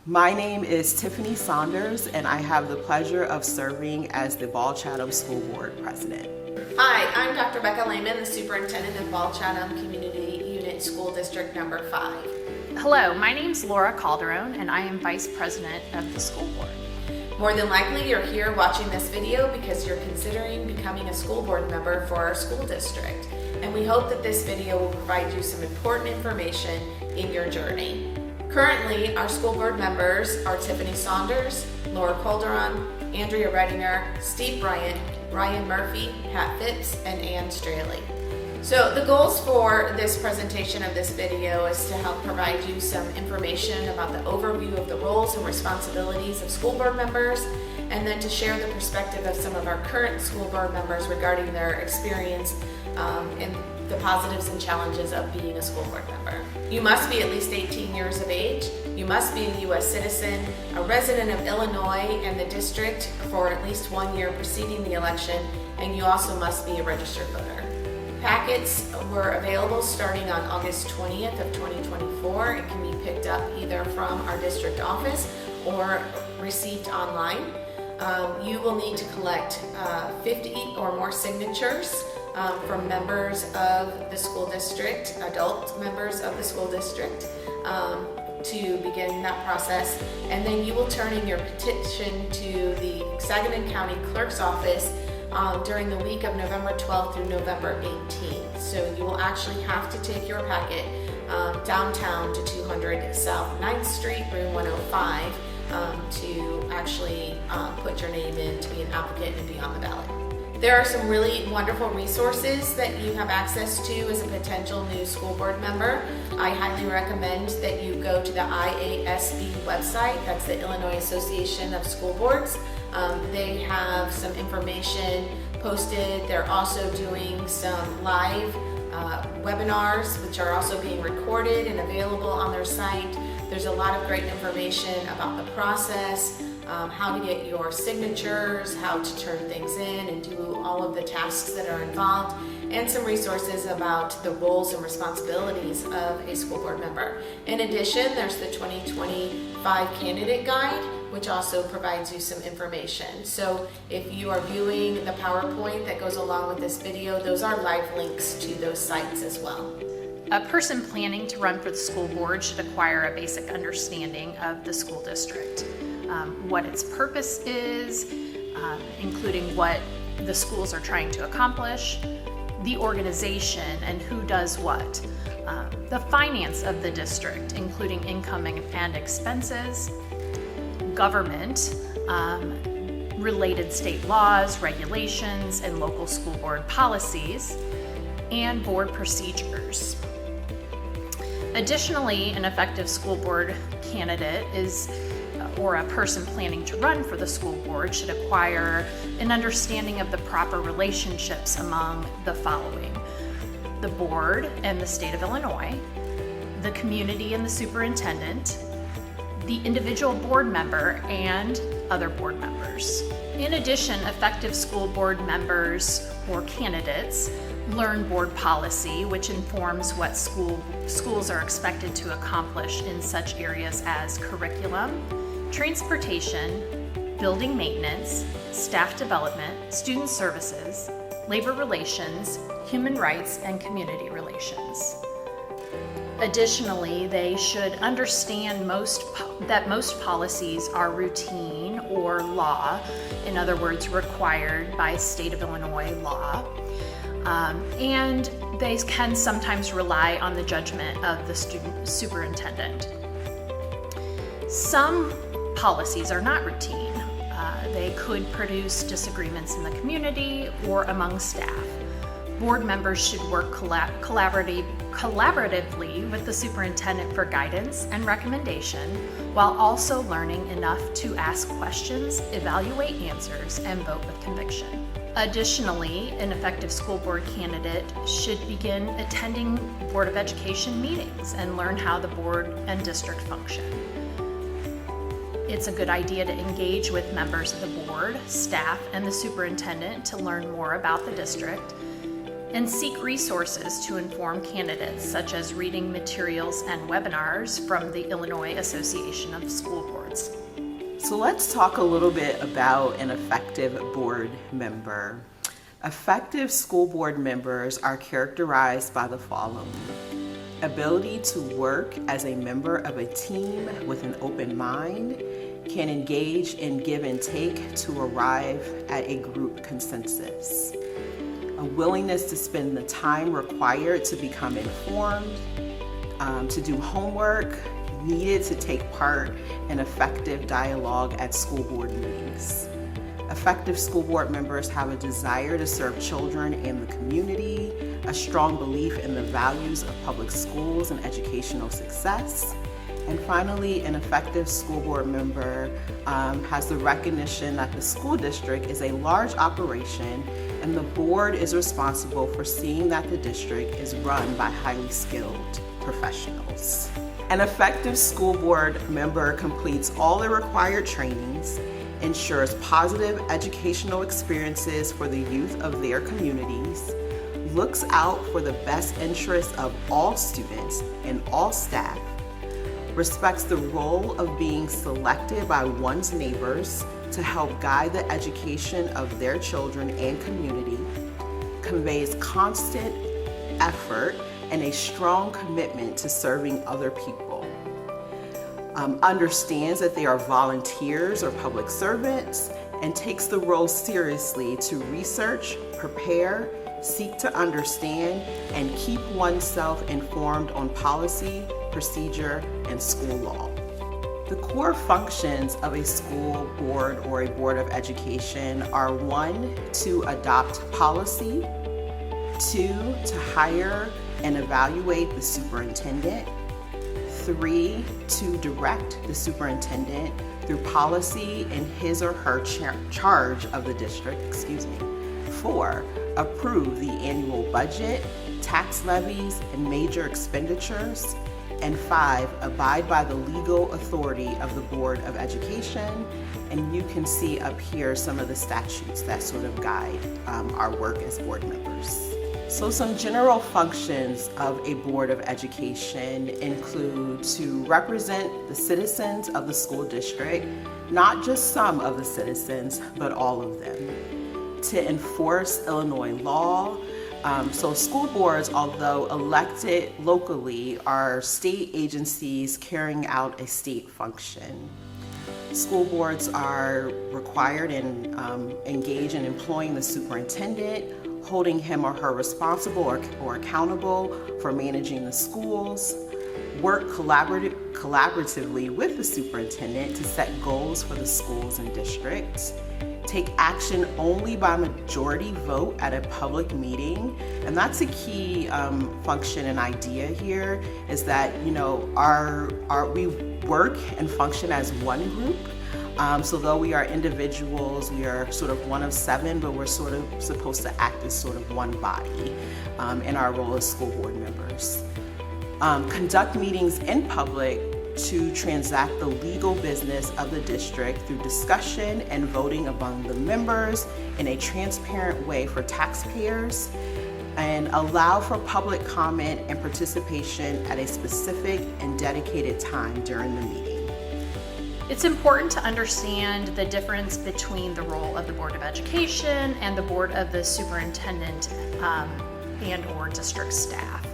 My name is Tiffany Saunders, and I have the pleasure of serving as the Ball-Chatham School Board President. Hi, I'm Dr. Becca Lehman, the Superintendent of Ball-Chatham Community Unit School District Number 5. Hello, my name's Laura Calderon, and I am Vice President of the School Board. More than likely, you're here watching this video because you're considering becoming a school board member for our school district. And we hope that this video will provide you some important information in your journey. Currently, our school board members are Tiffany Saunders, Laura Calderon, Andrea Redinger, Steve Bryant, Ryan Murphy, Pat Phipps, and Ann Straley. So the goals for this presentation of this video is to help provide you some information about the overview of the roles and responsibilities of school board members, and then to share the perspective of some of our current school board members regarding their experience and the positives and challenges of being a school board member. You must be at least 18 years of age. You must be a U.S. citizen, a resident of Illinois and the district for at least 1 year preceding the election, and you also must be a registered voter. Packets were available starting on August 20th of 2024. It can be picked up either from our district office or received online. You will need to collect 50 or more signatures from members of the school district, adult members of the school district, to begin that process. And then you will turn in your petition to the Saginaw County Clerk's Office during the week of November 12th through November 18th. So you will actually have to take your packet downtown to 200 South 9th Street, room 105, to actually put your name in to be an applicant and be on the ballot. There are some really wonderful resources that you have access to as a potential new school board member. I highly recommend that you go to the IASB website, that's the Illinois Association of School Boards. They have some information posted. They're also doing some live webinars, which are also being recorded and available on their site. There's a lot of great information about the process, how to get your signatures, how to turn things in and do all of the tasks that are involved, and some resources about the roles and responsibilities of a school board member. In addition, there's the 2025 candidate guide, which also provides you some information. So if you are viewing the PowerPoint that goes along with this video, those are live links to those sites as well. A person planning to run for the school board should acquire a basic understanding of the school district, what its purpose is, including what the schools are trying to accomplish, the organization and who does what, the finance of the district, including income and expenses, government, related state laws, regulations, and local school board policies, and board procedures. Additionally, an effective school board candidate or a person planning to run for the school board should acquire an understanding of the proper relationships among the following: the board and the state of Illinois, the community and the superintendent, the individual board member, and other board members. In addition, effective school board members or candidates learn board policy, which informs what schools are expected to accomplish in such areas as curriculum, transportation, building maintenance, staff development, student services, labor relations, human rights, and community relations. Additionally, they should understand that most policies are routine or law, in other words, required by state of Illinois law, and they can sometimes rely on the judgment of the superintendent. Some policies are not routine. They could produce disagreements in the community or among staff. Board members should work collaboratively with the superintendent for guidance and recommendation, while also learning enough to ask questions, evaluate answers, and vote with conviction. Additionally, an effective school board candidate should begin attending Board of Education meetings and learn how the board and district function. It's a good idea to engage with members of the board, staff, and the superintendent to learn more about the district. and seek resources to inform candidates, such as reading materials and webinars from the Illinois Association of School Boards. So let's talk a little bit about an effective board member. Effective school board members are characterized by the following: ability to work as a member of a team with an open mind, can engage in give and take to arrive at a group consensus. A willingness to spend the time required to become informed, to do homework needed to take part in effective dialogue at school board meetings. Effective school board members have a desire to serve children and the community, a strong belief in the values of public schools and educational success. And finally, an effective school board member has the recognition that the school district is a large operation and the board is responsible for seeing that the district is run by highly skilled professionals. An effective school board member completes all the required trainings, ensures positive educational experiences for the youth of their communities, looks out for the best interests of all students and all staff, respects the role of being selected by one's neighbors to help guide the education of their children and community, conveys constant effort and a strong commitment to serving other people, understands that they are volunteers or public servants, and takes the role seriously to research, prepare, seek to understand, and keep oneself informed on policy, procedure, and school law. The core functions of a school board or a board of education are: 1, to adopt policy; 2, to hire and evaluate the superintendent; 3, to direct the superintendent through policy in his or her charge of the district, 4, approve the annual budget, tax levies, and major expenditures; and 5, abide by the legal authority of the Board of Education. And you can see up here some of the statutes that sort of guide our work as board members. So some general functions of a Board of Education include to represent the citizens of the school district, not just some of the citizens, but all of them. To enforce Illinois law. So school boards, although elected locally, are state agencies carrying out a state function. School boards are required and engage in employing the superintendent, holding him or her responsible or accountable for managing the schools, work collaboratively with the superintendent to set goals for the schools and districts, take action only by majority vote at a public meeting. And that's a key function and idea here, is that, you know, we work and function as one group. So though we are individuals, we are sort of one of 7, but we're sort of supposed to act as sort of one body in our role as school board members. Conduct meetings in public to transact the legal business of the district through discussion and voting among the members in a transparent way for taxpayers, and allow for public comment and participation at a specific and dedicated time during the meeting. It's important to understand the difference between the role of the Board of Education and the Board of the Superintendent and or district staff.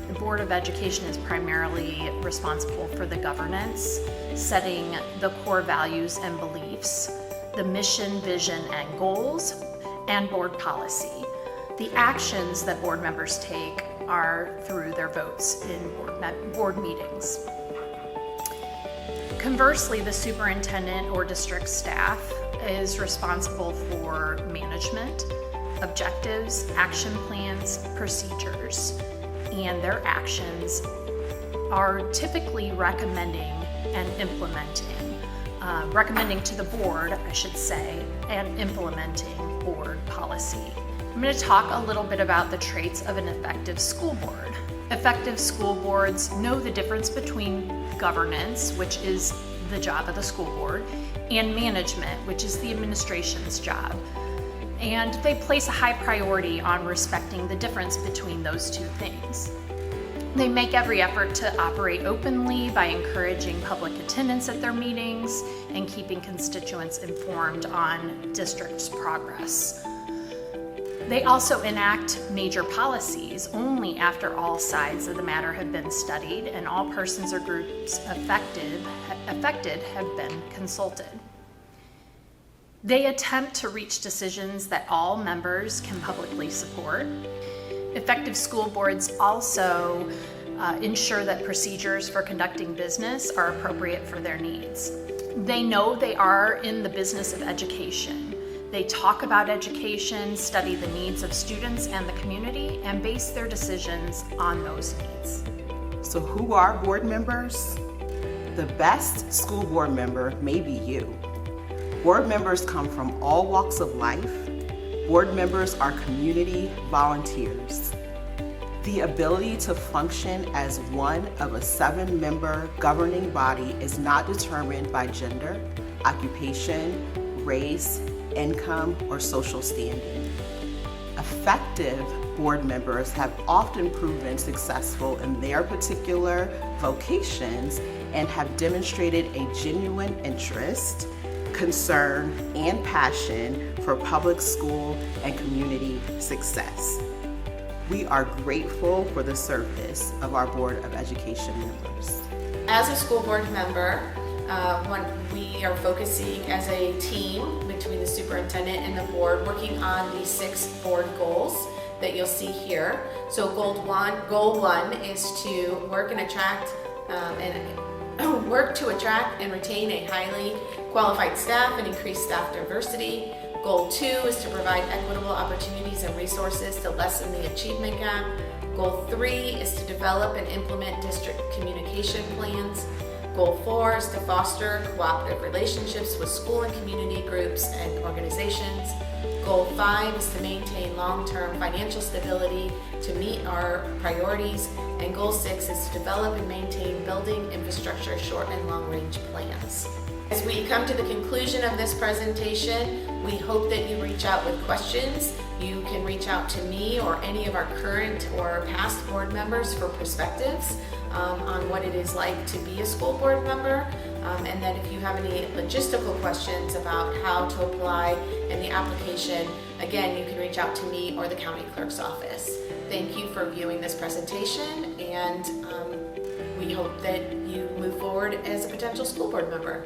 The Board of Education is primarily responsible for the governance, setting the core values and beliefs, the mission, vision, and goals, and board policy. The actions that board members take are through their votes in board meetings. Conversely, the superintendent or district staff is responsible for management, objectives, action plans, procedures, and their actions are typically recommending and implementing, recommending to the board, I should say, and implementing board policy. I'm going to talk a little bit about the traits of an effective school board. Effective school boards know the difference between governance, which is the job of the school board, and management, which is the administration's job. And they place a high priority on respecting the difference between those two things. They make every effort to operate openly by encouraging public attendance at their meetings and keeping constituents informed on district's progress. They also enact major policies only after all sides of the matter have been studied and all persons or groups affected have been consulted. They attempt to reach decisions that all members can publicly support. Effective school boards also ensure that procedures for conducting business are appropriate for their needs. They know they are in the business of education. They talk about education, study the needs of students and the community, and base their decisions on those needs. So who are board members? The best school board member may be you. Board members come from all walks of life. Board members are community volunteers. The ability to function as one of a 7-member governing body is not determined by gender, occupation, race, income, or social standing. Effective board members have often proven successful in their particular vocations and have demonstrated a genuine interest, concern, and passion for public school and community success. We are grateful for the service of our Board of Education members. As a school board member, when we are focusing as a team between the superintendent and the board, working on the 6 board goals that you'll see here. So goal one is to work to attract and retain a highly qualified staff and increase staff diversity. Goal 2 is to provide equitable opportunities and resources to lessen the achievement gap. Goal 3 is to develop and implement district communication plans. Goal 4 is to foster cooperative relationships with school and community groups and organizations. Goal 5 is to maintain long-term financial stability to meet our priorities. And Goal 6 is to develop and maintain building infrastructure short and long-range plans. As we come to the conclusion of this presentation, we hope that you reach out with questions. You can reach out to me or any of our current or past board members for perspectives on what it is like to be a school board member. And then if you have any logistical questions about how to apply in the application, again, you can reach out to me or the county clerk's office. Thank you for viewing this presentation, and we hope that you move forward as a potential school board member.